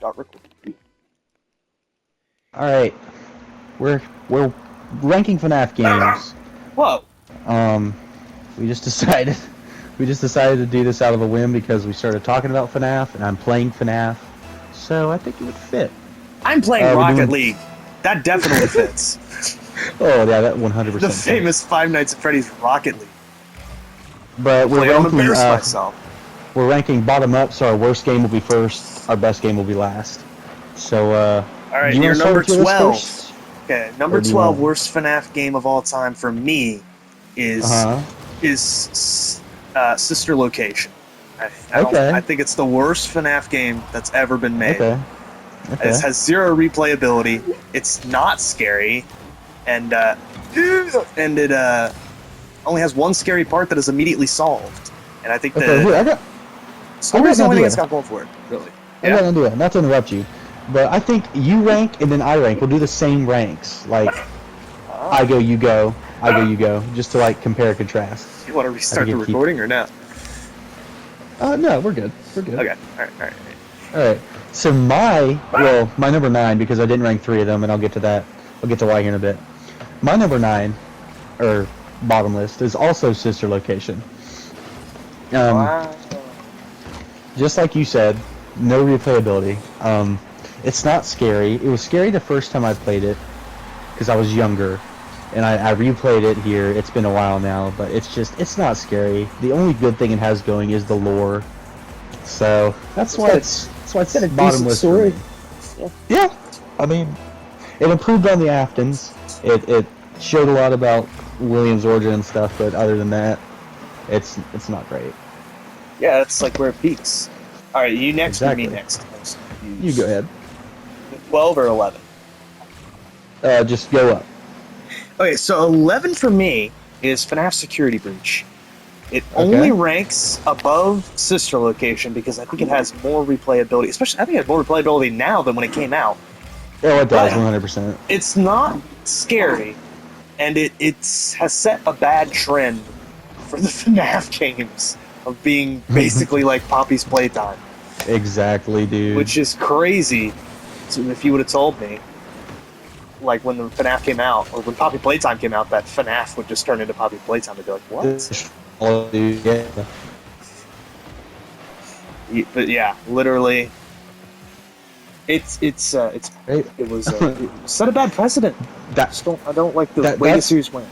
Start recording. All right, we're ranking FNAF games. Whoa! We just decided to do this out of a whim because we started talking about FNAF, and I'm playing FNAF, so I think it would fit. I'm playing Rocket League. That definitely fits. Oh yeah, that 100%. The famous Five Nights at Freddy's Rocket League. But we're I'm ranking. embarrassed myself. We're ranking bottom up, so our worst game will be first, our best game will be last. So, all right, you're number 12. Okay, number 12 worst FNAF game of all time for me is Sister Location. I think it's the worst FNAF game that's ever been made. Okay. It has zero replayability. It's not scary, and it only has one scary part that is immediately solved. And I think story's the only thing it's got going for it, really. I got an idea. Not to interrupt you, but I think you rank and then I rank. We'll do the same ranks, like I go, you go, I go, you go, just to like compare and contrast. You want to restart the recording or no? No, we're good. We're good. Okay. All right. So my number 9, because I didn't rank 3 of them, and I'll get to that. I'll get to why here in a bit. My number 9, or bottom list, is also Sister Location. Wow. Just like you said, no replayability. It's not scary. It was scary the first time I played it, because I was younger, and I replayed it here. It's been a while now, but it's not scary. The only good thing it has going is the lore. So that's why it's bottom list for me. Yeah, I mean, it improved on the Aftons. It showed a lot about William's origin and stuff, but other than that, it's not great. Yeah, that's like where it peaks. All right, you next or me next? You go ahead. 12 or 11? Just go up. Okay, so 11 for me is FNAF Security Breach. It only ranks above Sister Location because I think it has more replayability. Especially, I think it has more replayability now than when it came out. Oh, it does, 100%. It's not scary, and it has set a bad trend for the FNAF games of being basically like Poppy's Playtime. Exactly, dude. Which is crazy. So if you would have told me, like when the FNAF came out, or when Poppy Playtime came out, that FNAF would just turn into Poppy Playtime, I'd be like, what? Oh, dude, yeah. But yeah, literally, it was set a bad precedent. I don't like the way the series went.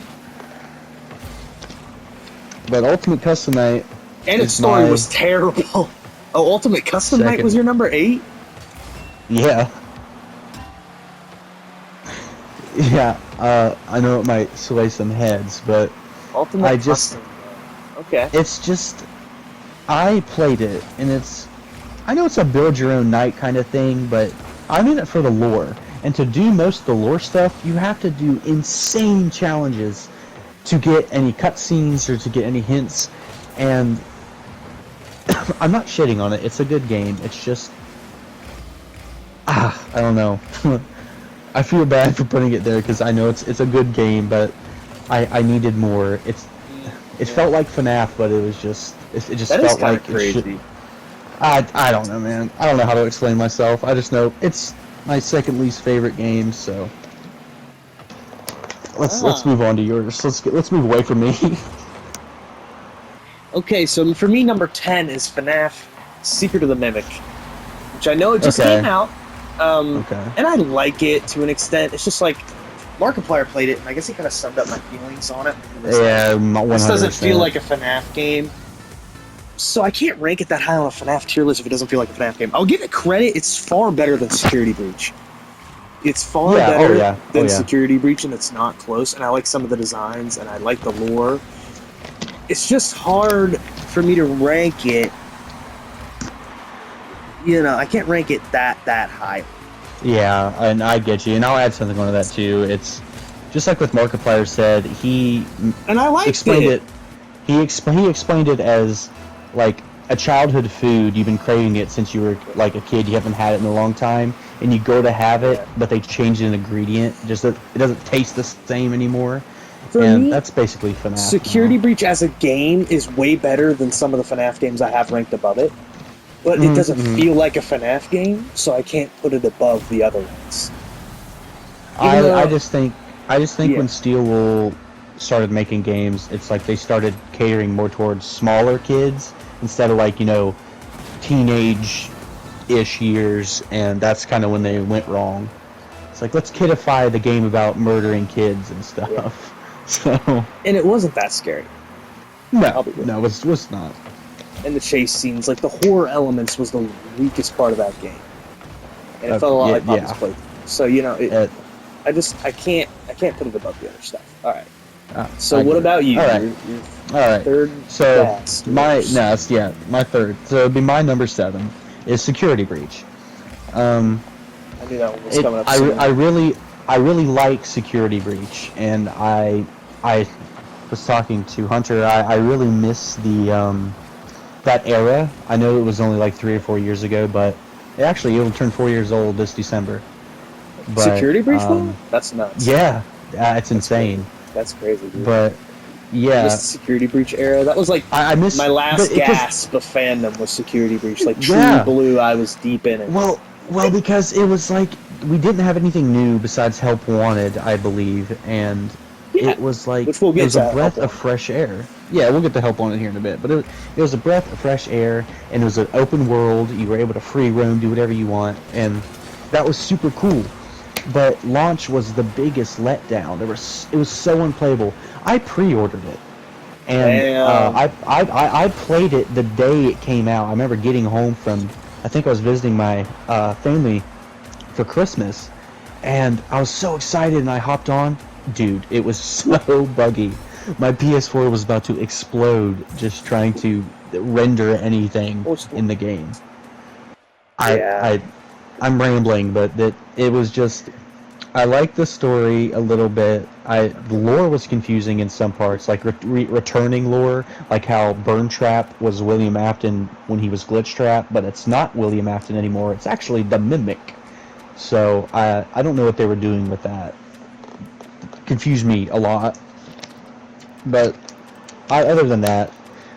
But Ultimate Custom Night, and its story was terrible. Oh, Ultimate Custom Night was your number 8? Yeah. Yeah, I know it might sway some heads, but Ultimate Custom. Okay. It's just, I played it, and I know it's a build your own night kind of thing, but I'm in it for the lore. And to do most of the lore stuff, you have to do insane challenges to get any cutscenes or to get any hints. And I'm not shitting on it. It's a good game. It's just, I don't know. I feel bad for putting it there because I know it's a good game, but I needed more. It felt like FNAF, but it just felt like crazy. I don't know, man. I don't know how to explain myself. I just know it's my second least favorite game. So let's move on to yours. Let's move away from me. Okay, so for me, number 10 is FNAF Secret of the Mimic, which I know it just came out. And I like it to an extent. It's just like Markiplier played it, and I guess he kind of summed up my feelings on it. Yeah, 100%. This doesn't feel like a FNAF game, so I can't rank it that high on a FNAF tier list if it doesn't feel like a FNAF game. I'll give it credit; it's far better than Security Breach. It's far better than Security Breach, and it's not close. And I like some of the designs, and I like the lore. It's just hard for me to rank it. You know, I can't rank it that high. Yeah, and I get you, and I'll add something onto that too. It's just like what Markiplier said. He explained it. He explained it as like a childhood food. You've been craving it since you were like a kid. You haven't had it in a long time, and you go to have it, but they changed an ingredient. Just that it doesn't taste the same anymore. For me, that's basically FNAF. Security Breach as a game is way better than some of the FNAF games I have ranked above it. but it doesn't feel like a FNAF game, so I can't put it above the other ones. I just think when Steel Wool started making games, it's like they started catering more towards smaller kids instead of like, you know, teenage-ish years, and that's kind of when they went wrong. It's like, let's kidify the game about murdering kids and stuff. Yeah. So. And it wasn't that scary. No, it was not. And the chase scenes, like the horror elements, was the weakest part of that game, and it felt a lot like Papa's playthrough. So you know, I can't put it above the other stuff. All right. So what about you? All right. All right. Third. So my third. So it'd be my number 7 is Security Breach. I knew that one was coming up soon. I really like Security Breach, and I was talking to Hunter. I really miss the that era. I know it was only like 3 or 4 years ago, but it'll turn 4 years old this December. But, Security Breach one? That's nuts. Yeah, it's insane. That's crazy, dude. But yeah, the Security Breach era. That was like I miss my last gasp of fandom was Security Breach. Like True Blue, I was deep in it. Well, because it was like we didn't have anything new besides Help Wanted, I believe, and it was like it was a breath of fresh air. Yeah, we'll get to Help Wanted here in a bit, but it was a breath of fresh air, and it was an open world. You were able to free roam, do whatever you want, and that was super cool. But launch was the biggest letdown. It was so unplayable. I pre-ordered it, and I played it the day it came out. I remember getting home from, I think I was visiting my family for Christmas, and I was so excited, and I hopped on. Dude, it was so buggy. My PS4 was about to explode just trying to render anything in the game. I'm rambling, but it was just. I liked the story a little bit. The lore was confusing in some parts, like returning lore, like how Burn Trap was William Afton when he was Glitch Trap, but it's not William Afton anymore. It's actually the Mimic. So I don't know what they were doing with that. It confused me a lot. But other than that,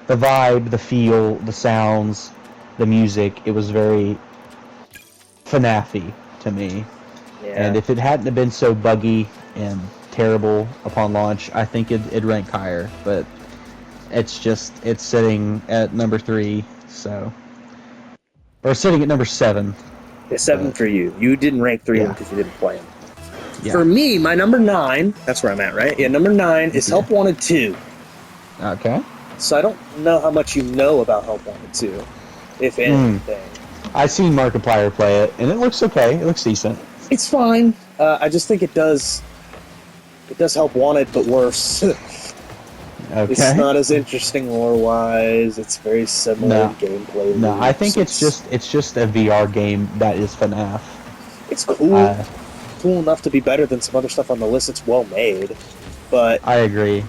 the vibe, the feel, the sounds, the music, it was very FNAF-y to me. Yeah. And if it hadn't have been so buggy and terrible upon launch, I think it'd rank higher. But it's sitting at number 3, so. Or sitting at number 7. Yeah, 7 for you. You didn't rank 3 because you didn't play them. Yeah. For me, my number 9, that's where I'm at, right? Yeah, number 9 is Help Wanted 2. Okay. So I don't know how much you know about Help Wanted 2, if anything. I've seen Markiplier play it, and it looks okay. It looks decent. It's fine. I just think it does Help Wanted, but worse. Okay. It's not as interesting lore-wise. It's very similar gameplay. No, I think it's just a VR game that is FNAF. It's cool. Cool enough to be better than some other stuff on the list. It's well made, but I agree.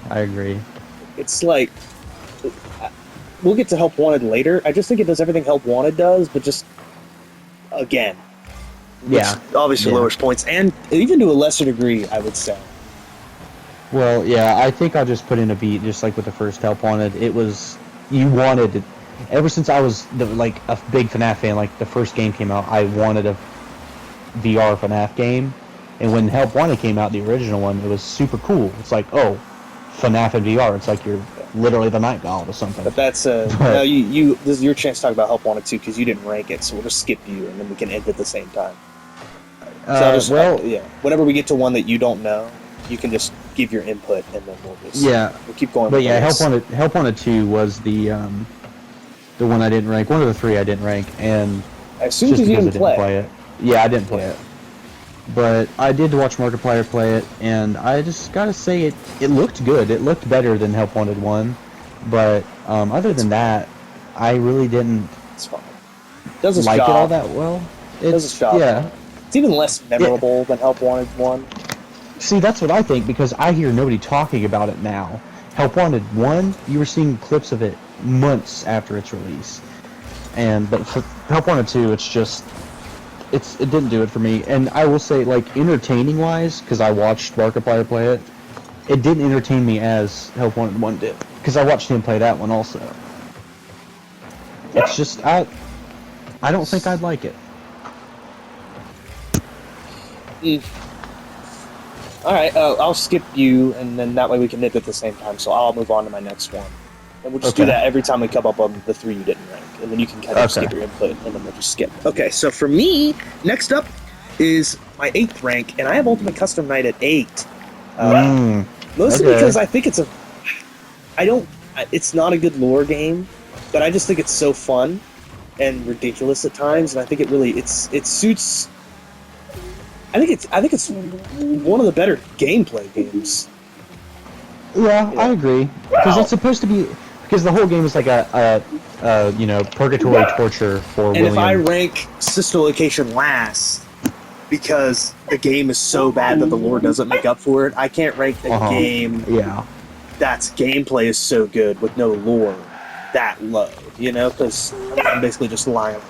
It's like we'll get to Help Wanted later. I just think it does everything Help Wanted does, but just again, which obviously lowers points, and even to a lesser degree, I would say. Well, yeah, I think I'll just put in a beat, just like with the first Help Wanted. It was you wanted it. Ever since I was a big FNAF fan, like the first game came out, I wanted a VR FNAF game. And when Help Wanted came out, the original one, it was super cool. It's like, oh, FNAF in VR. It's like you're literally the Night God or something. But that's now this is your chance to talk about Help Wanted 2 because you didn't rank it, so we'll just skip you and then we can end at the same time. So whenever we get to one that you don't know, you can just give your input and then we'll keep going. But yeah, Help Wanted 2 was the one I didn't rank. One of the 3 I didn't rank, and I assume because you didn't play it. Yeah, I didn't play it. But I did watch Markiplier play it, and I just gotta say it looked good. It looked better than Help Wanted 1. But other than that, I really didn't like it all that well. It does its job. Yeah. It's even less memorable than Help Wanted 1. See, that's what I think, because I hear nobody talking about it now. Help Wanted 1, you were seeing clips of it months after its release. But for Help Wanted 2, it's just... It didn't do it for me. And I will say, like, entertaining-wise, because I watched Markiplier play it, it didn't entertain me as Help Wanted 1 did. Because I watched him play that one also. It's just, I don't think I'd like it. Alright, I'll skip you, and then that way we can nip at the same time, so I'll move on to my next one. And we'll just do that every time we come up on the 3 you didn't rank, and then you can kind of skip your input, and then we'll just skip. Okay, so for me, next up is my 8th rank, and I have Ultimate Custom Night at 8. Mostly because I think it's it's not a good lore game, but I just think it's so fun and ridiculous at times, and I think it suits. I think it's one of the better gameplay games. Yeah, I agree. Because it's supposed to be, because the whole game is like a purgatory torture for William. And if I rank Sister Location last, because the game is so bad that the lore doesn't make up for it, I can't rank a game that's gameplay is so good with no lore that low, because I'm basically just lying.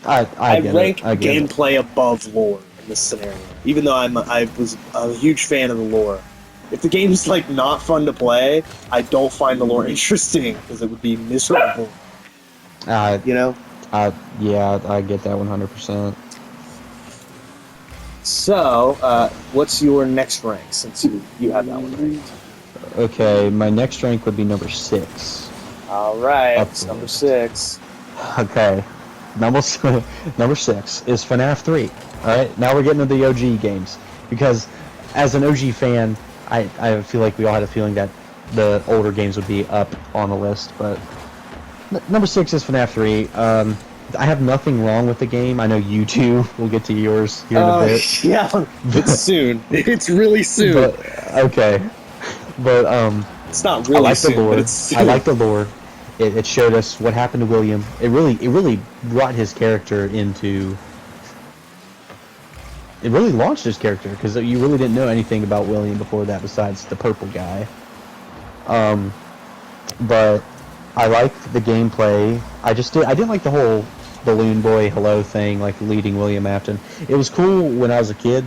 I rank gameplay above lore in this scenario, even though I was a huge fan of the lore. If the game's not fun to play, I don't find the lore interesting because it would be miserable. Yeah, I get that 100%. So, what's your next rank, since you have that one ranked? Okay, my next rank would be number 6. Alright, it's number 6. Okay, number 6 is FNAF 3. Alright, now we're getting into the OG games. Because, as an OG fan, I feel like we all had a feeling that the older games would be up on the list, but number 6 is FNAF 3. I have nothing wrong with the game. I know you two will get to yours here in a bit. Yeah, it's soon. It's really soon. But it's not really I like soon, the lore. but it's soon. I like the lore. It showed us what happened to William. It really brought his character into. It really launched his character, because you really didn't know anything about William before that besides the purple guy. But I liked the gameplay. I didn't like the whole Balloon Boy hello thing, like leading William Afton. It was cool when I was a kid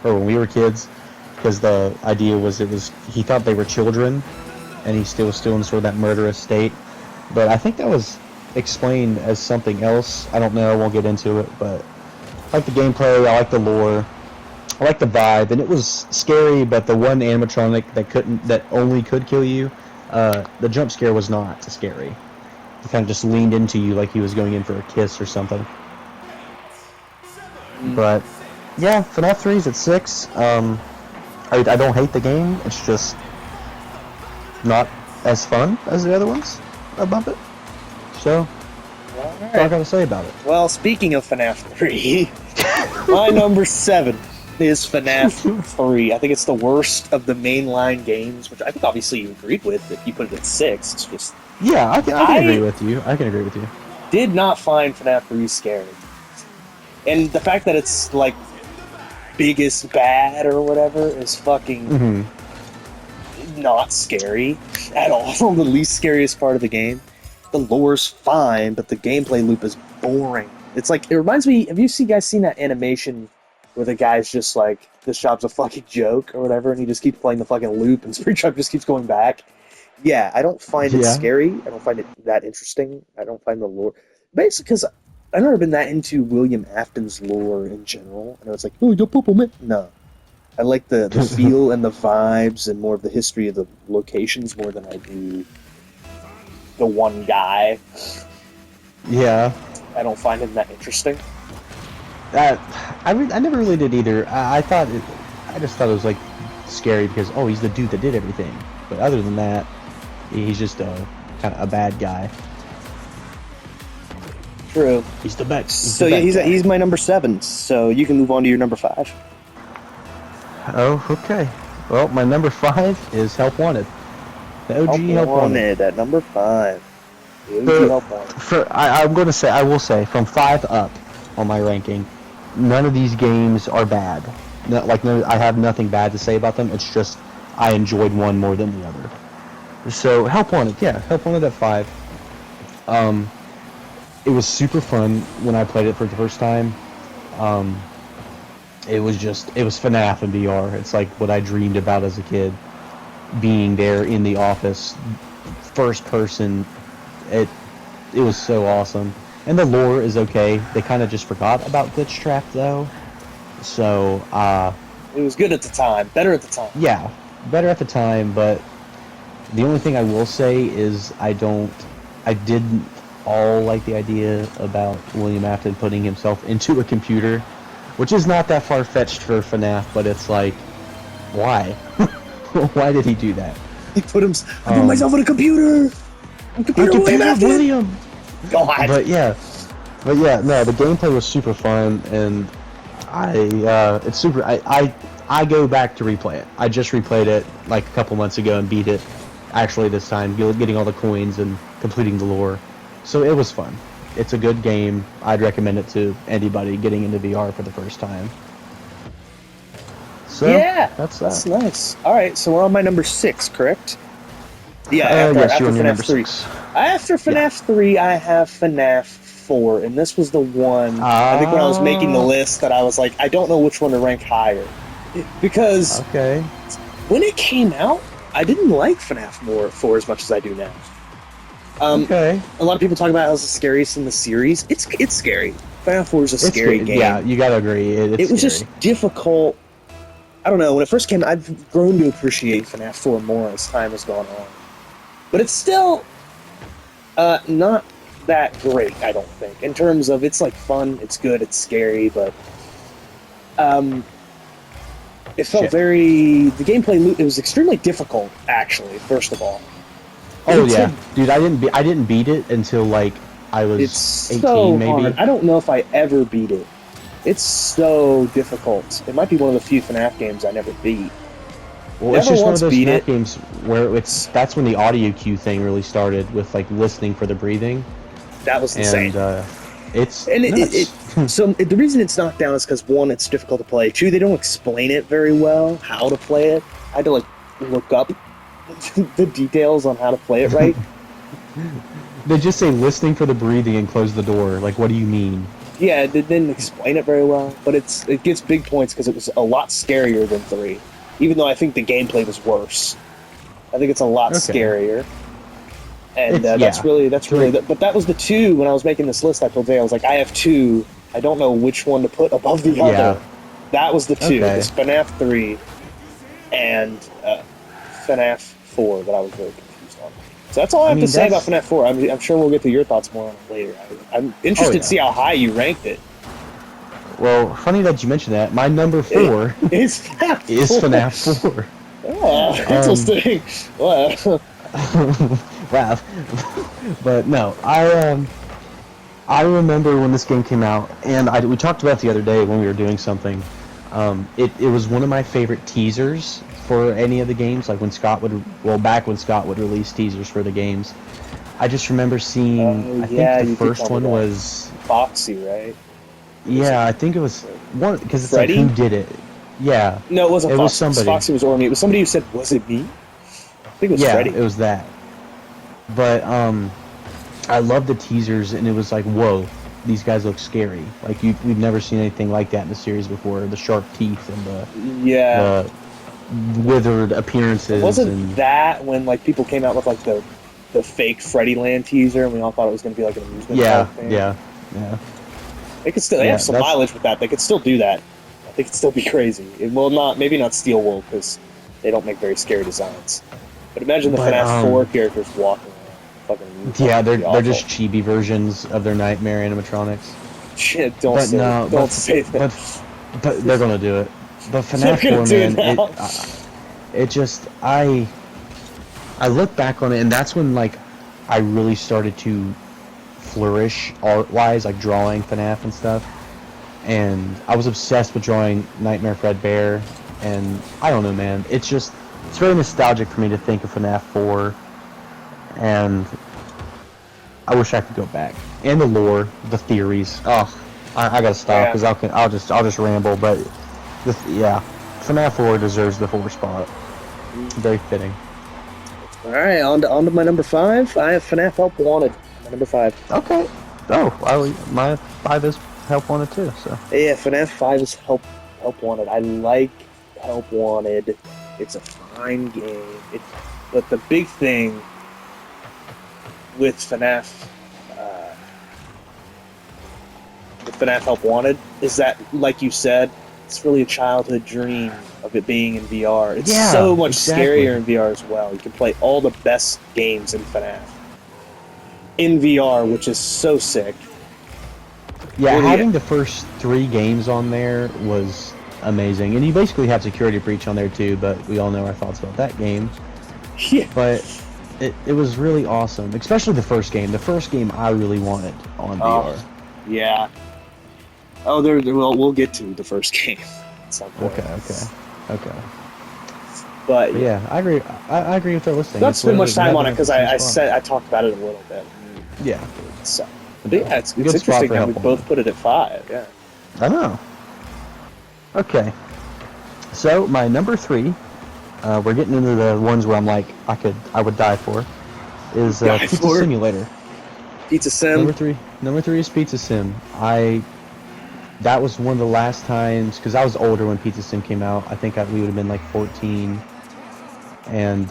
when we were kids, because the idea was he thought they were children, and he still was still in sort of that murderous state. But I think that was explained as something else. I don't know. I won't get into it, but I like the gameplay. I like the lore. I like the vibe, and it was scary. But the one animatronic that only could kill you, the jump scare was not scary. He kind of just leaned into you like he was going in for a kiss or something. But yeah, FNAF 3 is at 6. I don't hate the game. It's just not as fun as the other ones. I bump it. So that's all I gotta say about it. Well, speaking of FNAF 3, my number 7 is FNAF 3. I think it's the worst of the mainline games, which I think obviously you agreed with if you put it at 6. It's just... Yeah, I can agree with you. I can agree with you. Did not find FNAF 3 scary. And the fact that it's, biggest bad or whatever is fucking not scary at all. The least scariest part of the game. The lore's fine, but the gameplay loop is boring. It's it reminds me, have you guys seen that animation where the guy's just this job's a fucking joke or whatever, and he just keeps playing the fucking loop and Springtrap just keeps going back? Yeah, I don't find it scary. I don't find it that interesting. I don't find the lore... Basically, because I've never been that into William Afton's lore in general. I know it's oh, you're purple man. No. I like the feel and the vibes and more of the history of the locations more than I do the one guy. Yeah. I don't find him that interesting. I never really did either. I just thought it was scary because he's the dude that did everything. But other than that, he's just kind of a bad guy. True. He's the best. So he's my number 7. So you can move on to your number 5. Oh, okay. Well, my number 5 is Help Wanted. The OG Help Wanted at number 5. The OG Help Wanted. I will say, from 5 up on my ranking, none of these games are bad. I have nothing bad to say about them. It's just I enjoyed one more than the other. So Help Wanted, Help Wanted at 5. It was super fun when I played it for the first time. It was FNAF in VR. It's what I dreamed about as a kid. Being there in the office, first person, it was so awesome. And the lore is okay. They kind of just forgot about Glitch Trap, though. So, it was good at the time. Better at the time. Yeah, better at the time, but the only thing I will say is I didn't all like the idea about William Afton putting himself into a computer, which is not that far-fetched for FNAF, but it's like, why? Why did he do that? I put myself in a computer! William! God. But yeah, no, the gameplay was super fun, and it's super, I go back to replay it. I just replayed it like a couple months ago and beat it, actually this time, getting all the coins and completing the lore. So it was fun. It's a good game. I'd recommend it to anybody getting into VR for the first time. So, yeah, that's that. That's nice. Alright, so we're on my number 6, correct? Yeah, after FNAF 3. After FNAF 3, I have FNAF 4, and this was the one, I think when I was making the list, that I was like, I don't know which one to rank higher. Because when it came out, I didn't like FNAF 4 as much as I do now. A lot of people talk about how it's the scariest in the series. It's scary. FNAF 4 is a scary game. Yeah, you gotta agree. It was just difficult. I don't know. When it first came, I've grown to appreciate FNAF 4 more as time has gone on. But it's still not that great, I don't think. In terms of, it's like fun, it's good, it's scary, but it felt the gameplay, it was extremely difficult, actually, first of all. Oh yeah, dude, I didn't beat it until like I was 18 maybe. Hard. I don't know if I ever beat it. It's so difficult. It might be one of the few FNAF games I never beat. Well, it's just one of those FNAF games where that's when the audio cue thing really started with like listening for the breathing. That was insane. And the reason it's knocked down is because 1, it's difficult to play. 2, they don't explain it very well how to play it. I had to like look up the details on how to play it right. They just say listening for the breathing and close the door. Like, what do you mean? Yeah, they didn't explain it very well, but it gets big points because it was a lot scarier than 3. Even though I think the gameplay was worse, I think it's a lot scarier. And that's really. But that was the 2 when I was making this list. I told Zay, I was like, I have 2. I don't know which one to put above the other. That was the 2. It's FNAF 3 and FNAF 4 that I was very confused on. So that's all I have to say about FNAF 4. I'm sure we'll get to your thoughts more on it later. I'm interested to see how high you ranked it. Well, funny that you mentioned that. My number 4 is FNAF 4. Oh, interesting. Wow. But no, I remember when this game came out, and we talked about it the other day when we were doing something. It was one of my favorite teasers for any of the games, like back when Scott would release teasers for the games. I just remember seeing, I think the first one was Foxy, right? Yeah, I think it was one, because it's Freddy? Like, who did it? Yeah. No, it wasn't Foxy. Was somebody. Foxy was Ormy. It was somebody who said, was it me? I think it was Freddy. Yeah, it was that. But, I loved the teasers, and it was like, whoa, these guys look scary. Like, we've never seen anything like that in the series before. The sharp teeth and the withered appearances. Wasn't that when, like, people came out with, like, the fake Freddy Land teaser, and we all thought it was going to be, like, an amusement type thing? Yeah. They could still have some mileage with that. They could still do that. They could still be crazy. It will not, maybe not Steel Wool, because they don't make very scary designs. But imagine the FNAF 4 characters walking around. They're just chibi versions of their nightmare animatronics. Shit, don't say that. But they're gonna do it. But FNAF 4, man, it just I look back on it, and that's when like I really started to flourish art-wise, like drawing FNAF and stuff. And I was obsessed with drawing Nightmare Fredbear, and I don't know, man. It's very nostalgic for me to think of FNAF 4, and I wish I could go back. And the lore, the theories. Oh, I gotta stop because I'll just ramble. But FNAF 4 deserves the 4 spot. Very fitting. All right, on to my number 5. I have FNAF Help Wanted. My number 5. Okay. My 5 is Help Wanted too. So yeah, FNAF 5 is Help Wanted. I like Help Wanted. It's a fine game. But the big thing with FNAF FNAF Help Wanted is that, like you said, it's really a childhood dream of it being in VR. It's so much scarier in VR as well. You can play all the best games in FNAF in VR, which is so sick. Yeah, really, having the first 3 games on there was amazing. And you basically have Security Breach on there too, but we all know our thoughts about that game. Yeah. But it was really awesome, especially the first game. The first game I really wanted on VR. Yeah. Oh, we'll get to the first game at some point. Okay. But yeah, I agree. I agree with that listing. Not spend much time on it because I talked about it a little bit. Yeah. So, but yeah, it's interesting that we both put it at 5. Yeah. I know. Okay. So my number 3, we're getting into the ones where I'm like I would die for, is Pizza Simulator. Pizza Sim. Number 3 is Pizza Sim. That was one of the last times, because I was older when Pizza Sim came out. I think we would have been like 14, and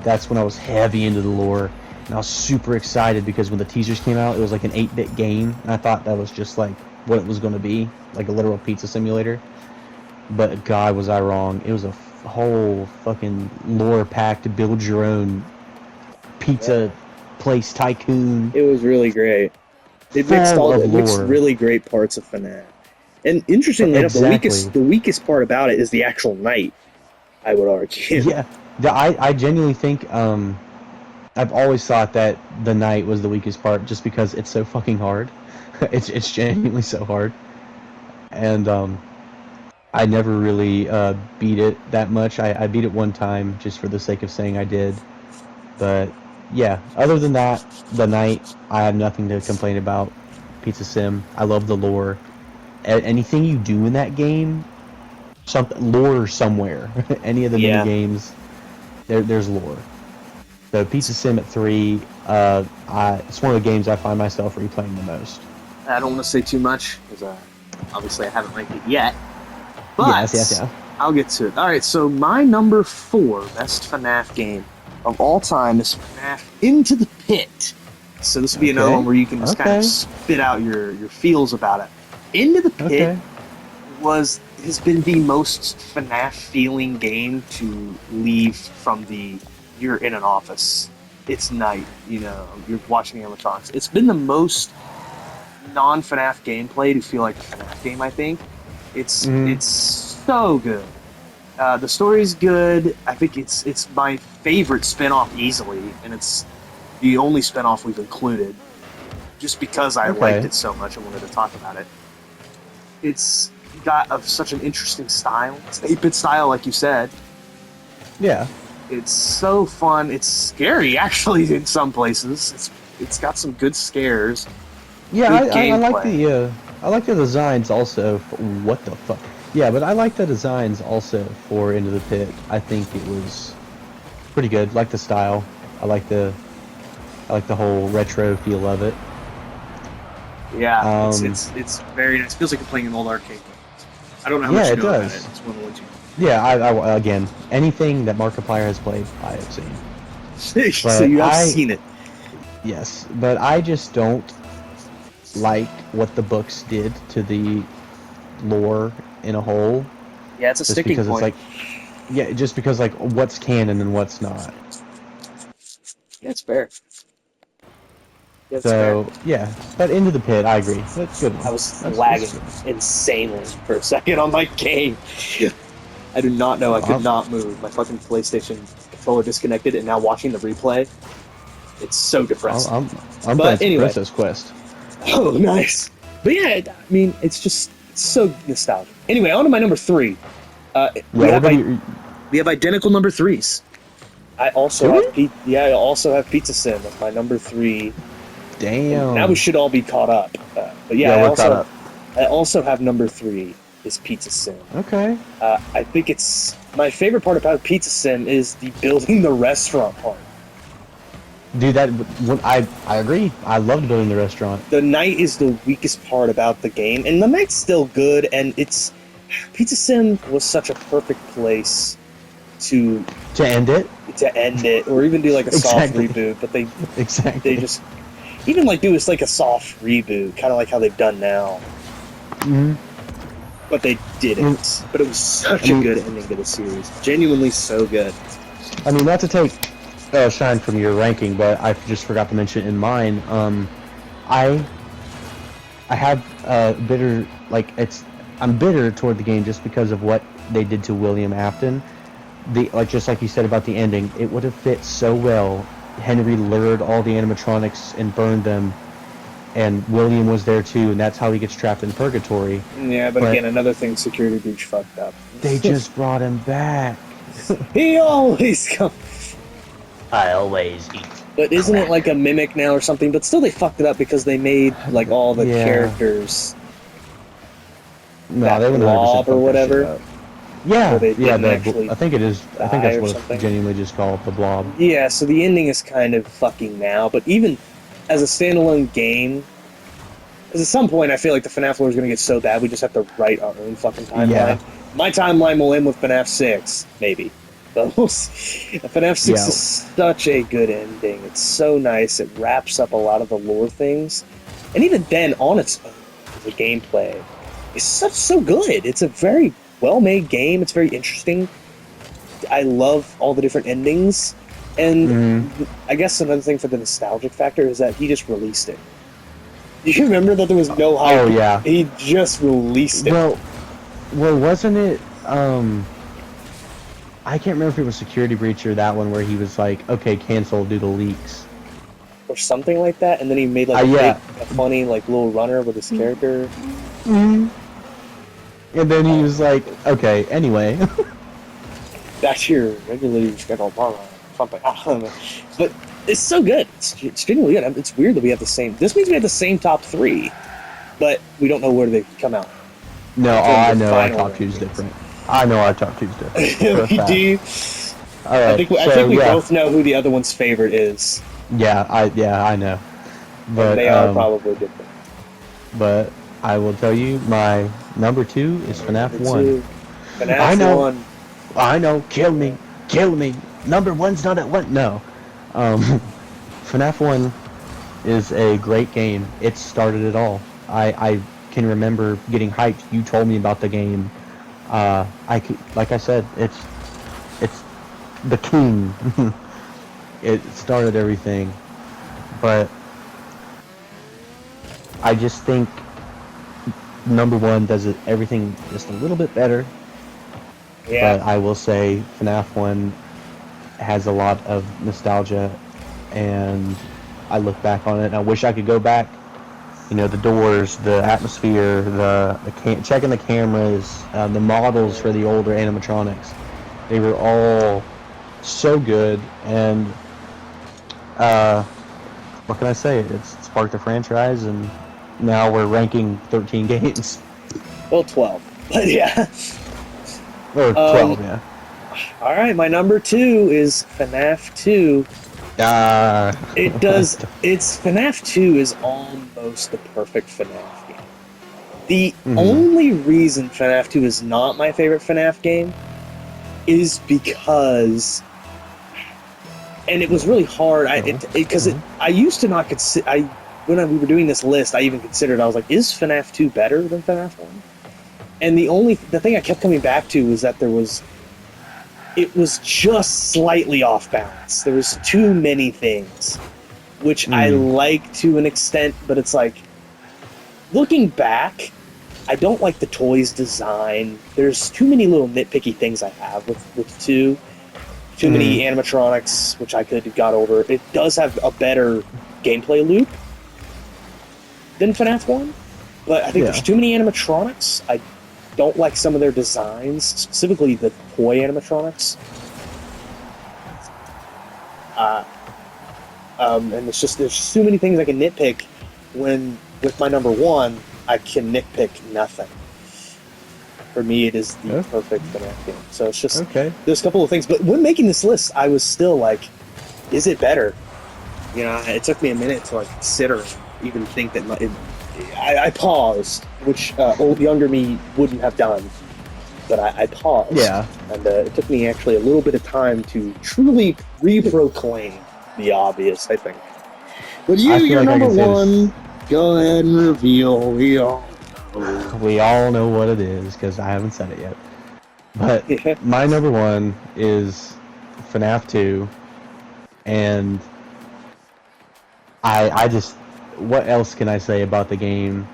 that's when I was heavy into the lore, and I was super excited because when the teasers came out, it was like an 8-bit game, and I thought that was just like what it was going to be, like a literal pizza simulator. But God, was I wrong. It was a whole fucking lore-packed, build your own pizza place tycoon. It was really great. It mixed really great parts of FNAF. And interestingly enough, the weakest part about it is the actual night, I would argue. Yeah, I genuinely think I've always thought that the night was the weakest part just because it's so fucking hard. It's genuinely so hard. And I never really beat it that much. I beat it one time just for the sake of saying I did. But yeah, other than that, the night, I have nothing to complain about. Pizza Sim, I love the lore. Anything you do in that game, lore somewhere. Any of the mini games, there's lore. So Pizza Sim at 3, it's one of the games I find myself replaying the most. I don't want to say too much because obviously I haven't ranked it yet. But yes. I'll get to it. All right, so my number 4 best FNAF game of all time is FNAF Into the Pit. So this would be another one where you can just kind of spit out your feels about it. Into the Pit has been the most FNAF feeling game to leave from you're in an office, it's night, you're watching animatronics. It's been the most non-FNAF gameplay to feel like a FNAF game, I think. It's so good. The story's good. I think it's my favorite spinoff easily, and it's the only spinoff we've included, just because I liked it so much. I wanted to talk about it. It's got such an interesting style. It's 8-bit style, like you said. Yeah. It's so fun. It's scary, actually, in some places. It's got some good scares. Yeah, I like the designs also. What the fuck? Yeah, but I like the designs also for Into the Pit. I think it was pretty good. Like the style. I like the whole retro feel of it. Yeah, it's very nice. It feels like you're playing an old arcade game. I don't know how much you know about it. It's one of the ones you. Yeah, I again, anything that Markiplier has played, I have seen. So you have seen it. Yes, but I just don't like what the books did to the lore in a whole. Yeah, it's a sticking point. Just because what's canon and what's not. Yeah, it's fair. Yeah, but Into the Pit, I agree. That's good. I was lagging insanely for a second on my game. I do not know. I could not move. My fucking PlayStation controller disconnected, and now watching the replay, it's so depressing. I'm playing Princess Quest. Oh, nice. But yeah, I mean, it's so nostalgic. Anyway, on to my number 3. We have identical number 3s. I also have Pizza Sim as my number 3. Damn. Now we should all be caught up. But yeah, I also have number 3 is Pizza Sim. Okay. I think it's my favorite part about Pizza Sim is the building the restaurant part. Dude, I agree. I loved building the restaurant. The night is the weakest part about the game, and the night's still good. And Pizza Sim was such a perfect place to end it, or even do like a soft reboot. But they just even like do is like a soft reboot, kind of like how they've done now. But they didn't. But it was such a good ending to the series. Genuinely so good. I mean, not to take shine from your ranking, but I just forgot to mention in mine. I have bitter, like I'm bitter toward the game just because of what they did to William Afton. Just like you said about the ending, it would have fit so well. Henry lured all the animatronics and burned them, and William was there too, and that's how he gets trapped in purgatory. Yeah, but again, another thing Security Breach fucked up. They just brought him back. He always comes. I always eat. But isn't it like a mimic now or something? But still, they fucked it up because they made like all the characters. No, they wouldn't blob or whatever. Yeah, actually I think it is. I think that's what it's genuinely just called, the blob. Yeah, so the ending is kind of fucking now, but even as a standalone game, because at some point I feel like the FNAF lore is going to get so bad we just have to write our own fucking timeline. Yeah. My timeline will end with FNAF 6, maybe. But we'll see. FNAF 6 is such a good ending. It's so nice. It wraps up a lot of the lore things. And even then, on its own, the gameplay is so good. It's a very well-made game. It's very interesting. I love all the different endings. And I guess another thing for the nostalgic factor is that he just released it. Do you remember that there was no hype? Oh, yeah. He just released it. Well, wasn't it... I can't remember if it was Security Breach or that one where he was like, okay, cancel due to leaks. Or something like that, and then he made like a funny like little runner with his character. And then he was like, okay, anyway. Back to your regularly scheduled something. I don't know. But it's so good. It's genuinely good. It's weird that we have the same... This means we have the same top 3, but we don't know where they come out. No, I know our top 2 is different. I know our top 2 is different. We do. All right, I think we both know who the other one's favorite is. Yeah, I know. But they are probably different. But I will tell you, my number 2 is FNAF 1. FNAF 1. I know. Kill me. Number 1's not at 1. No. FNAF 1 is a great game. It started it all. I can remember getting hyped. You told me about the game. Like I said, it's the king. It started everything. But I just think number 1 does everything just a little bit better. Yeah. But I will say FNAF 1 has a lot of nostalgia, and I look back on it and I wish I could go back. You know, the doors, the atmosphere, checking the cameras, the models for the older animatronics. They were all so good, and what can I say? It's sparked a franchise, and now we're ranking 13 games. Well, 12. But yeah. Or 12, yeah. Alright, my number 2 is FNAF 2. FNAF 2 is almost the perfect FNAF game. The only reason FNAF 2 is not my favorite FNAF game is because, and it was really hard, because I used to not consider, when we were doing this list, I even considered, I was like, is FNAF 2 better than FNAF 1? And the thing I kept coming back to was that it was just slightly off balance. There was too many things, which I like to an extent, but it's like, looking back, I don't like the toys design. There's too many little nitpicky things I have with 2. Too many animatronics, which I could have got over. It does have a better gameplay loop than FNAF 1, but I think there's too many animatronics. I don't like some of their designs, specifically the toy animatronics. And there's just too many things I can nitpick when, with my number 1, I can nitpick nothing. For me, it is the perfect FNAF game. So it's just, there's a couple of things. But when making this list, I was still like, is it better? You know, it took me a minute to like consider, even think that I paused, which younger me wouldn't have done. But I paused. Yeah. And it took me actually a little bit of time to truly re-proclaim the obvious, I think. But you're number one. Go ahead and reveal. We all know what it is because I haven't said it yet. But my number one is FNAF 2, and I just, what else can I say about the game?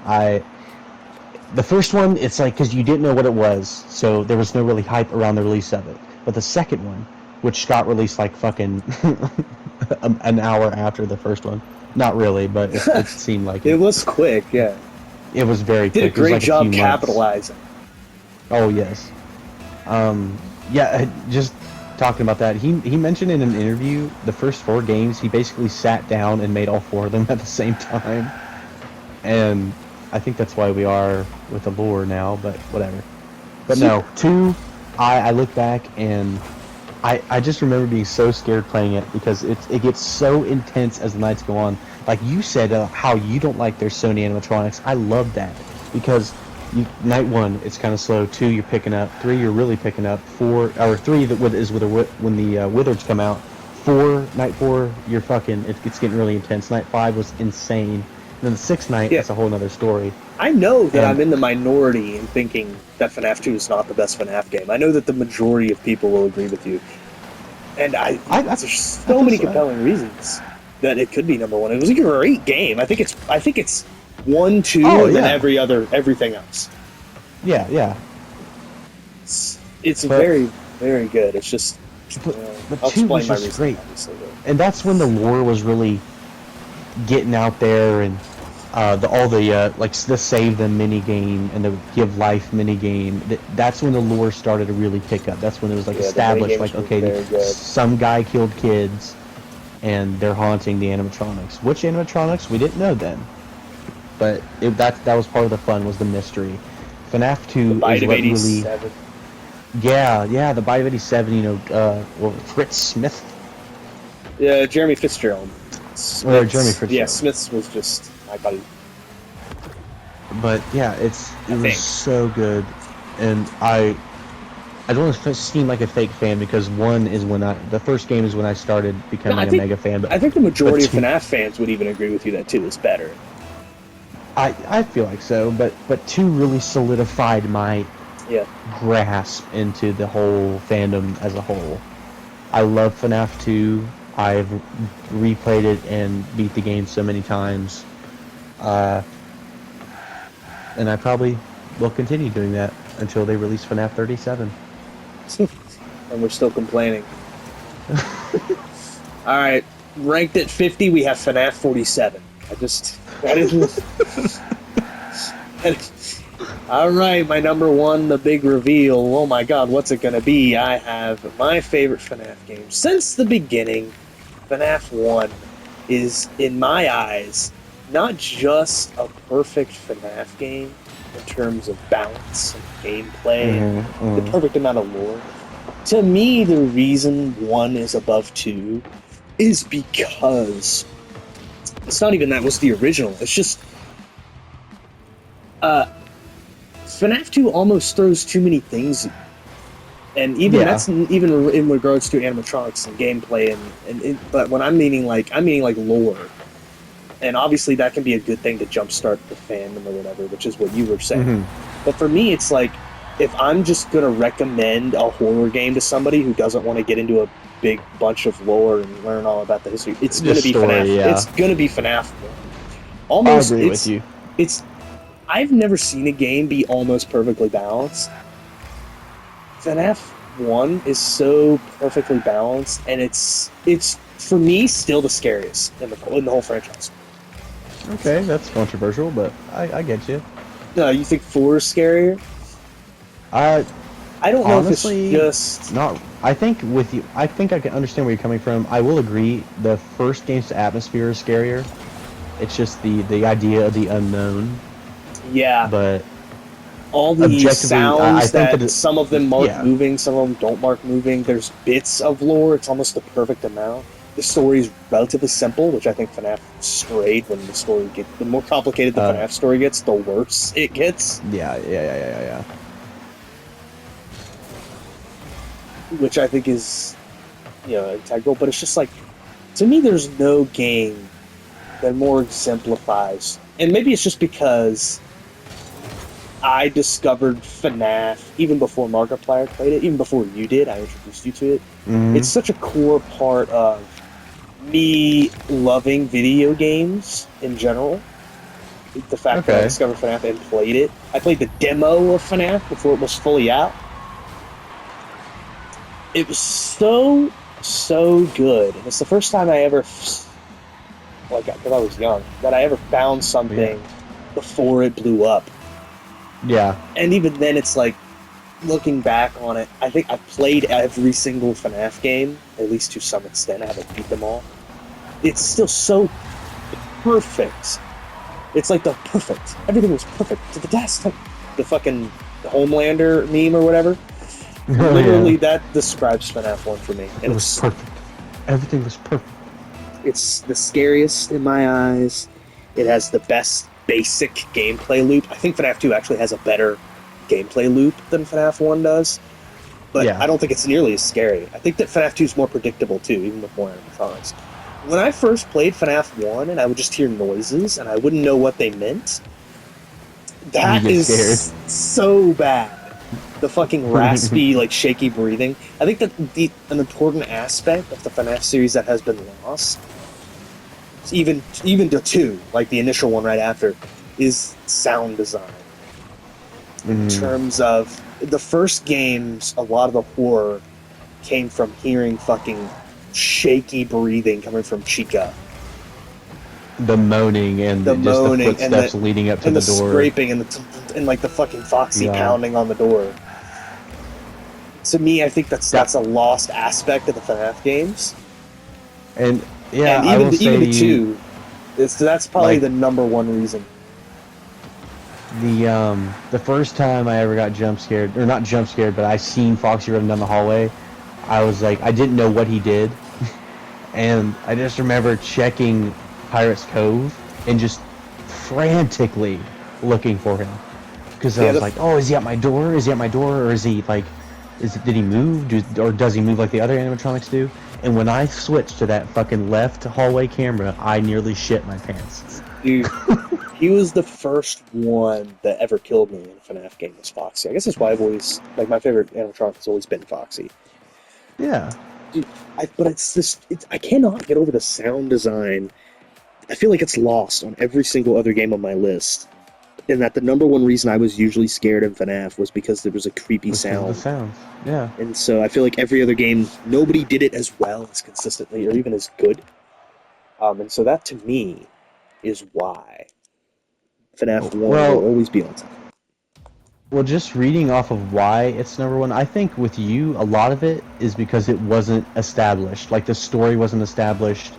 The first one, it's like, because you didn't know what it was, so there was no really hype around the release of it. But the second one, which got released like fucking an hour after the first one. Not really, but it seemed like it. It was quick, yeah. It was very quick. Did a great job capitalizing. Oh, yes. Yeah, just talking about that, he mentioned in an interview the first 4 games, he basically sat down and made all 4 of them at the same time. And I think that's why we are with the lore now, but whatever. But no, 2, I look back and I just remember being so scared playing it because it gets so intense as the nights go on. Like you said, how you don't like their Sony animatronics. I love that because night 1 it's kind of slow. 2 you're picking up. 3 you're really picking up. 4 or 3 is when the wizards come out. 4 night 4 you're fucking it's getting really intense. Night 5 was insane. And then the 6th night, it's a whole nother story. I know that I'm in the minority in thinking that FNAF 2 is not the best FNAF game. I know that the majority of people will agree with you. And there's so many compelling reasons that it could be number 1. It was a great game. I think it's 1, 2, and then everything else. Yeah. It's very, very good. It's just but 2 was just great. And that's when the lore was really getting out there, and all the like the save them mini game and the give life mini game. That's when the lore started to really pick up. That's when it was like established. Like, okay, some guy killed kids, and they're haunting the animatronics. Which animatronics? We didn't know then. But that was part of the fun, was the mystery. FNAF 2 is what really. Yeah, the Bite of 87. You know, Fritz Smith. Yeah, Jeremy Fitzgerald. Or Jeremy Fitzgerald. Yeah, Smith's was just my buddy. But yeah, it was so good, and I don't want to seem like a fake fan because the first game is when I started becoming a mega fan. But I think the majority of FNAF fans would even agree with you that 2 is better. I feel like so, but 2 really solidified my grasp into the whole fandom as a whole. I love FNAF 2. I've replayed it and beat the game so many times. And I probably will continue doing that until they release FNAF 37. And we're still complaining. Alright, ranked at 50, we have FNAF 47. Alright, my number 1, the big reveal. Oh my god, what's it gonna be? I have my favorite FNAF game since the beginning. FNAF 1 is, in my eyes, not just a perfect FNAF game in terms of balance and gameplay and the perfect amount of lore. To me, the reason 1 is above 2 is because it's not even that was the original. It's just FNAF 2 almost throws too many things. And even that's even in regards to animatronics and gameplay, but when I'm meaning like lore, and obviously that can be a good thing to jumpstart the fandom or whatever, which is what you were saying. But for me, it's like if I'm just gonna recommend a horror game to somebody who doesn't want to get into a big bunch of lore and learn all about the history, it's gonna be FNAF. Yeah. It's gonna be FNAF. Almost, I agree with you. I've never seen a game be almost perfectly balanced. FNAF 1 is so perfectly balanced, and it's for me still the scariest in the whole franchise. Okay, that's controversial, but I get you. No, you think 4 is scarier? I don't know if it's just not. I think with you, I think I can understand where you're coming from. I will agree. The first game's atmosphere is scarier. It's just the idea of the unknown. Yeah, but all the sounds that some of them mark moving, some of them don't mark moving. There's bits of lore. It's almost the perfect amount. The story is relatively simple, which I think FNAF strayed when the more complicated the FNAF story gets, the worse it gets. Yeah. Which I think is, integral. But it's just like, to me, there's no game that more exemplifies. And maybe it's just because I discovered FNAF even before Markiplier played it, even before you did. I introduced you to it. Mm-hmm. It's such a core part of me loving video games in general. The fact that I discovered FNAF and played it. I played the demo of FNAF before it was fully out. It was so good. And it's the first time I ever, like, because I was young, that I ever found something before it blew up. Yeah. And even then, it's like, looking back on it, I think I played every single FNAF game, at least to some extent. I haven't beat them all. It's still so perfect. It's like the perfect. Everything was perfect to the test. The fucking Homelander meme or whatever. Literally, that describes FNAF 1 for me. And it was perfect. Everything was perfect. It's the scariest in my eyes. It has the best basic gameplay loop. I think FNAF 2 actually has a better gameplay loop than FNAF 1 does. But I don't think it's nearly as scary. I think that FNAF 2 is more predictable too, even with more animatronics. When I first played FNAF 1 and I would just hear noises and I wouldn't know what they meant, that is so bad. The fucking raspy, like, shaky breathing. I think that an important aspect of the FNAF series that has been lost, even to 2, like the initial one right after, is sound design. In terms of the first games, a lot of the horror came from hearing fucking shaky breathing coming from Chica. The moaning and the footsteps leading up to the door. Scraping and like the fucking Foxy pounding on the door. To me, I think that's a lost aspect of the FNAF games. And even the 2, that's probably the number one reason. The first time I ever got jump scared, or not jump scared, but I seen Foxy running down the hallway, I was like, I didn't know what he did, and I just remember checking Pirate's Cove and just frantically looking for him, because I was like, oh, is he at my door? Is he at my door, or is he like, did he move, or does he move like the other animatronics do? And when I switched to that fucking left hallway camera, I nearly shit my pants. Dude, he was the first one that ever killed me in a FNAF game, was Foxy. I guess that's why I've always, like, my favorite animatronic has always been Foxy. Yeah. Dude, but I cannot get over the sound design. I feel like it's lost on every single other game on my list. And that the number one reason I was usually scared in FNAF was because there was a creepy sound. The sounds, yeah. And so I feel like every other game, nobody did it as well, as consistently, or even as good. And so that, to me, is why FNAF 1 will always be on top. Well, just reading off of why it's number one, I think with you, a lot of it is because it wasn't established. Like, the story wasn't established.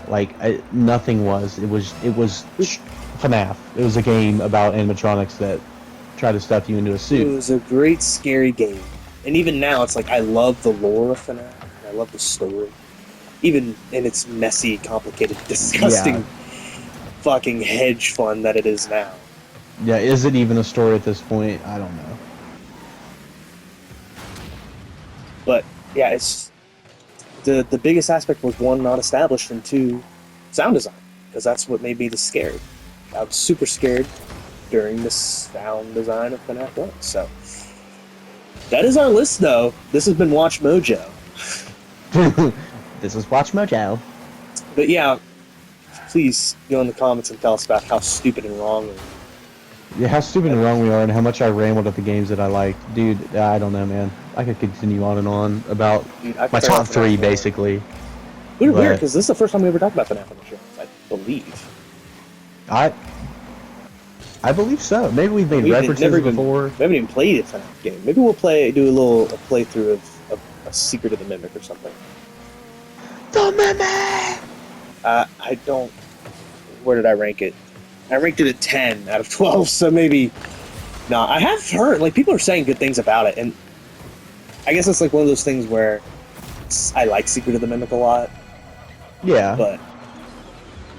Like, nothing was. It was FNAF. It was a game about animatronics that try to stuff you into a suit. It was a great, scary game. And even now, it's like, I love the lore of FNAF. I love the story. Even in its messy, complicated, disgusting, fucking hedge fund that it is now. Yeah, is it even a story at this point? I don't know. But, yeah, it's... The biggest aspect was, 1, not established, and 2, sound design. Because that's what made me the scared. I was super scared during the sound design of FNAF 1. So, that is our list, though. This has been Watch Mojo. This is Watch Mojo. But yeah, please go in the comments and tell us about how stupid and wrong we are. Yeah, how stupid and wrong we are, and how much I rambled at the games that I liked. Dude, I don't know, man. I could continue on and on about my top 3, basically. Weird, because this is the first time we ever talked about FNAF on the show, I believe. I believe so. Maybe we've made references before. We haven't even played a FNAF game. Maybe we'll do a playthrough of a Secret of the Mimic or something. The Mimic! I don't... Where did I rank it? I ranked it at 10 out of 12, so maybe... No, I have heard, like, people are saying good things about it, and I guess it's like one of those things where I like Secret of the Mimic a lot. Yeah. But,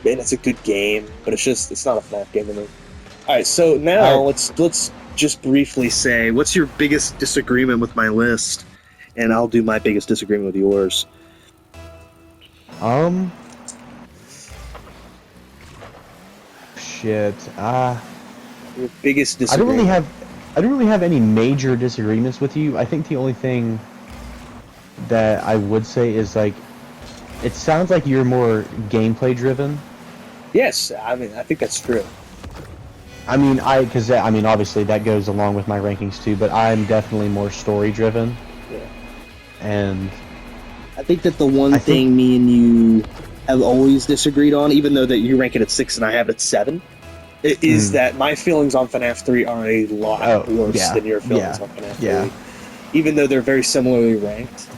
and it's a good game, but it's not a FNAF game to me. Alright, so now let's just briefly say, what's your biggest disagreement with my list? And I'll do my biggest disagreement with yours. shit. Your biggest I don't disagreement. really have any major disagreements with you. I think the only thing that I would say is like, it sounds like you're more gameplay driven. Yes, I mean I think that's true. I mean, obviously that goes along with my rankings too, but I'm definitely more story driven. Yeah. And I think that the one thing me and you have always disagreed on, even though that you rank it at 6 and I have it at 7, is that my feelings on FNAF 3 are a lot worse than your feelings on FNAF 3. Yeah. Even though they're very similarly ranked.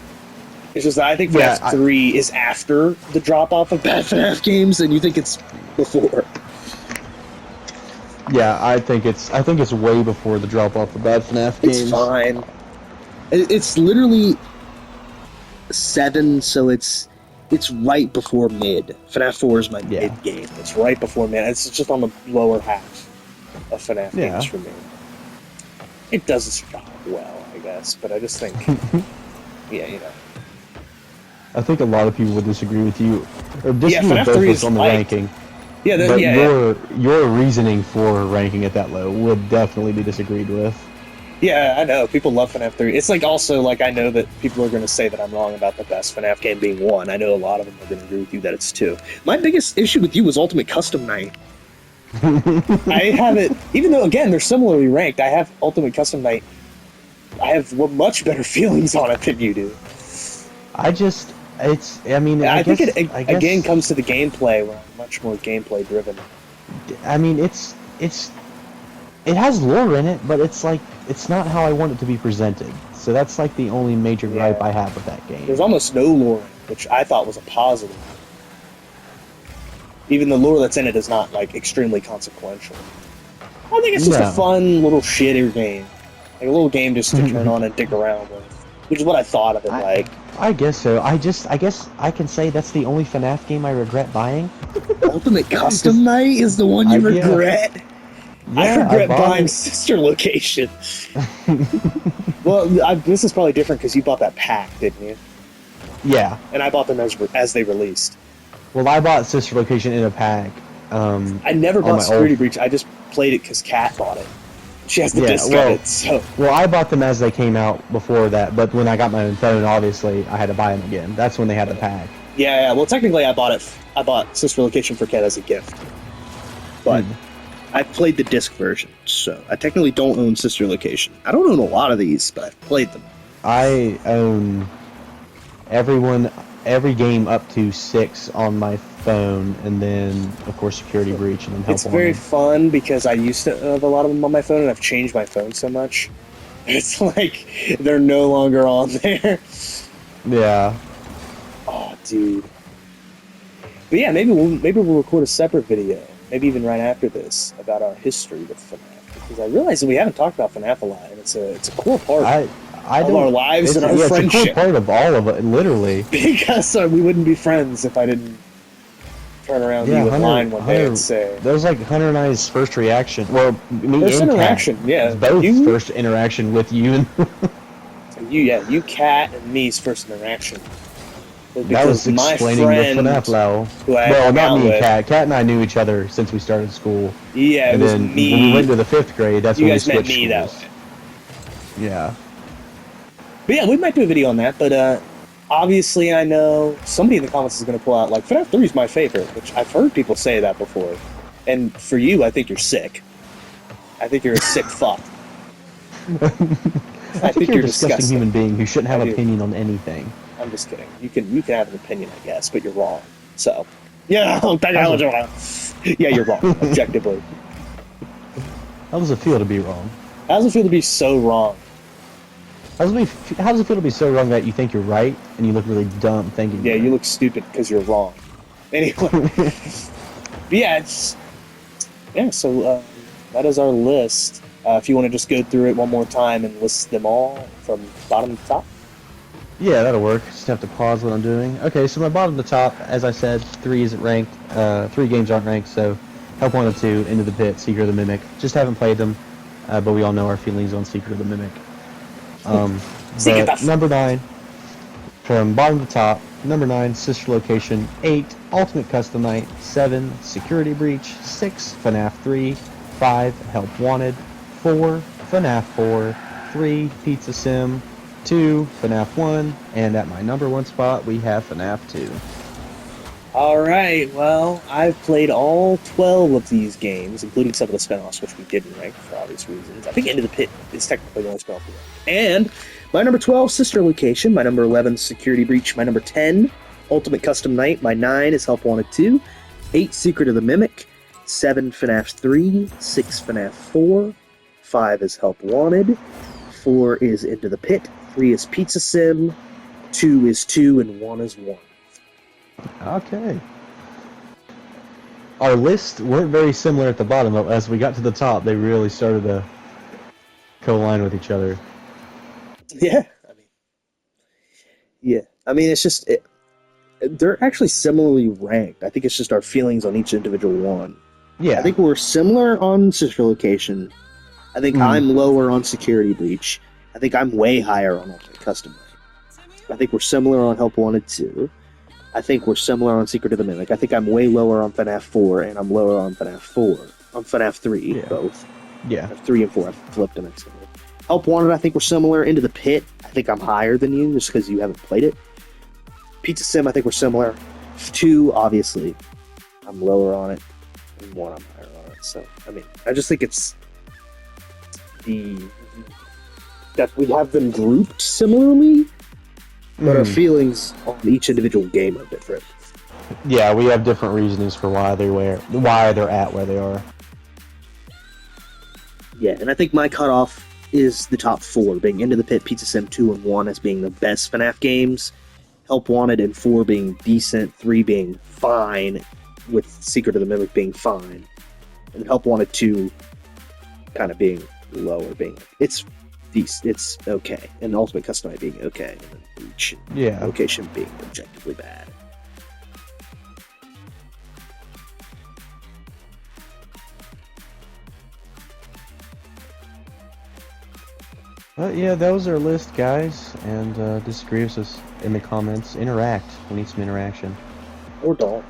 It's just that I think FNAF 3 is after the drop-off of bad FNAF games, and you think it's before. Yeah, I think it's way before the drop-off of bad FNAF games. It's fine. It's literally 7, so it's right before mid. FNAF 4 is my mid game. It's right before mid. It's just on the lower half of FNAF games for me. It does its job well, I guess, but I just think, I think a lot of people would disagree with you, or disagree with both of us on the ranking. But your reasoning for ranking it that low would definitely be disagreed with. Yeah, I know. People love FNAF 3. It's like also, like, I know that people are going to say that I'm wrong about the best FNAF game being 1. I know a lot of them are going to agree with you that it's 2. My biggest issue with you was Ultimate Custom Night. I have it, even though, again, they're similarly ranked, I have Ultimate Custom Night. I have much better feelings on it than you do. I think it again comes to the gameplay, where I'm much more gameplay driven. I mean, it has lore in it, but it's like, it's not how I want it to be presented. So that's like the only major gripe I have with that game. There's almost no lore in it, which I thought was a positive. Even the lore that's in it is not, like, extremely consequential. I think it's just a fun little shitter game. Like a little game just to turn on and dig around with. Which is what I thought of it like. I guess so. I guess I can say that's the only FNAF game I regret buying. Ultimate Custom Night is the one you regret? Yeah, I regret buying Sister Location. Well, this is probably different because you bought that pack, didn't you? Yeah. And I bought them as they released. Well, I bought Sister Location in a pack. I never bought Security Breach. I just played it because Kat bought it. She has the disc of it, so... Well, I bought them as they came out before that, but when I got my own phone, obviously, I had to buy them again. That's when they had the pack. Yeah, well, technically, I bought Sister Location for Kat as a gift. But I played the disc version, so I technically don't own Sister Location. I don't own a lot of these, but I've played them. I own every game up to 6 on my phone, and then of course Security Breach, and then Help. It's very fun because I used to have a lot of them on my phone, and I've changed my phone so much. It's like they're no longer on there. Yeah. Oh, dude. But yeah, maybe we'll record a separate video, maybe even right after this, about our history with FNAF, because I realize that we haven't talked about FNAF a lot, and it's a core part of our lives and our friendship. It's a core part of all of it, literally. Because we wouldn't be friends if I didn't turn around to you in line one day and say... That was like Hunter and I's first reaction. Well, me first and interaction, Kat. yeah. Both first interaction with you and... you, Kat, and me's first interaction. That was explaining the FNAF level. Well, not me and Kat. Kat and I knew each other since we started school. Yeah, and then me. When we went to the 5th grade, that's when we switched schools. You guys met me that way. Yeah. But yeah, we might do a video on that, but obviously I know somebody in the comments is going to pull out, like, FNAF 3 is my favorite, which I've heard people say that before. And for you, I think you're sick. I think you're a sick fuck. I think you're a disgusting human being who shouldn't have an opinion on anything. I'm just kidding. You can have an opinion, I guess, but you're wrong. So, yeah, you're wrong, objectively. How does it feel to be wrong? How does it feel to be so wrong? How does it feel to be so wrong that you think you're right and you look really dumb thinking? Yeah, you look stupid because you're wrong. Anyway, but yeah, so that is our list. If you want to just go through it one more time and list them all from bottom to top. Yeah, that'll work. Just have to pause what I'm doing. Okay, so my bottom to top, as I said, 3 isn't ranked. 3 games aren't ranked, so Help 1 and 2, Into the Pit, Secret of the Mimic. Just haven't played them, but we all know our feelings on Secret of the Mimic. Number 9, from bottom to top, Number 9, Sister Location. 8, Ultimate Custom Night. 7, Security Breach. 6, FNAF 3. 5, Help Wanted. 4, FNAF 4. 3, Pizza Sim. 2, FNAF 1. And at my number 1 spot, we have FNAF 2. Alright, well, I've played all 12 of these games, including some of the spin-offs, which we didn't rank for obvious reasons. I think Into the Pit is technically the only spin-off we ranked. And my number 12, Sister Location. My number 11, Security Breach. My number 10, Ultimate Custom Night. My 9 is Help Wanted 2. 8, Secret of the Mimic. 7, FNAF 3. 6, FNAF 4. 5 is Help Wanted. 4 is Into the Pit. 3 is Pizza Sim. 2 is 2, and 1 is 1. Okay. Our lists weren't very similar at the bottom, but as we got to the top, they really started to co-align with each other. Yeah. It's just... they're actually similarly ranked. I think it's just our feelings on each individual one. Yeah. I think we're similar on Sister Location. I think I'm lower on Security Breach. I think I'm way higher on Ultimate Custom Night. I think we're similar on Help Wanted 2. I think we're similar on Secret of the Mimic. I think I'm way lower on FNAF 4, and I'm lower on FNAF 4. On FNAF 3, both. Yeah. 3 and 4, I flipped them. Help Wanted, I think we're similar. Into the Pit, I think I'm higher than you, just because you haven't played it. Pizza Sim, I think we're similar. 2, obviously, I'm lower on it. And 1, I'm higher on it. So, I just think it's that we have them grouped similarly, but our feelings on each individual game are different. Yeah, we have different reasonings for why they're at where they are. Yeah, and I think my cutoff is the top 4, being Into the Pit, Pizza Sim 2, and 1 as being the best FNAF games, Help Wanted and 4 being decent, 3 being fine, with Secret of the Mimic being fine, and Help Wanted 2 kind of being lower, being it's okay, and Ultimate Custom Night being okay, and then Breach and Location being objectively bad. But yeah, that was our list, guys, and disagree with us in the comments. Interact. We need some interaction. Or don't.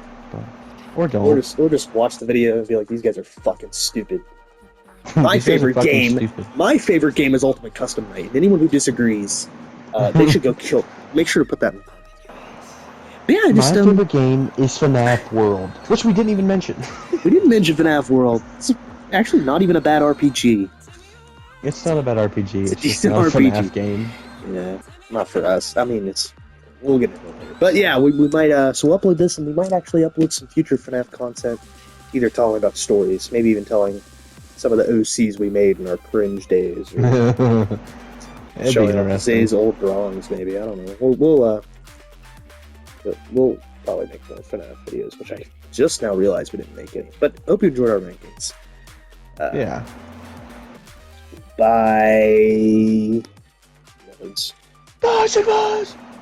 Or don't. Or just watch the video and be like, these guys are fucking stupid. My favorite game is Ultimate Custom Night. Anyone who disagrees, they should go kill. Make sure to put that in the comments. Yeah, my favorite game is FNAF World, which we didn't even mention. We didn't mention FNAF World. It's actually not even a bad RPG. It's not a bad RPG. It's a decent RPG. FNAF game. Yeah, not for us. We'll get into it later. But yeah, we might. So we'll upload this, and we might actually upload some future FNAF content, either telling about stories, maybe even telling some of the OCs we made in our cringe days, or showing off Zay's old drawings. Maybe, I don't know. We'll probably make more FNAF videos, which I just now realized we didn't make any. But hope you enjoyed our rankings. Yeah. Bye. Bye, Sigmas!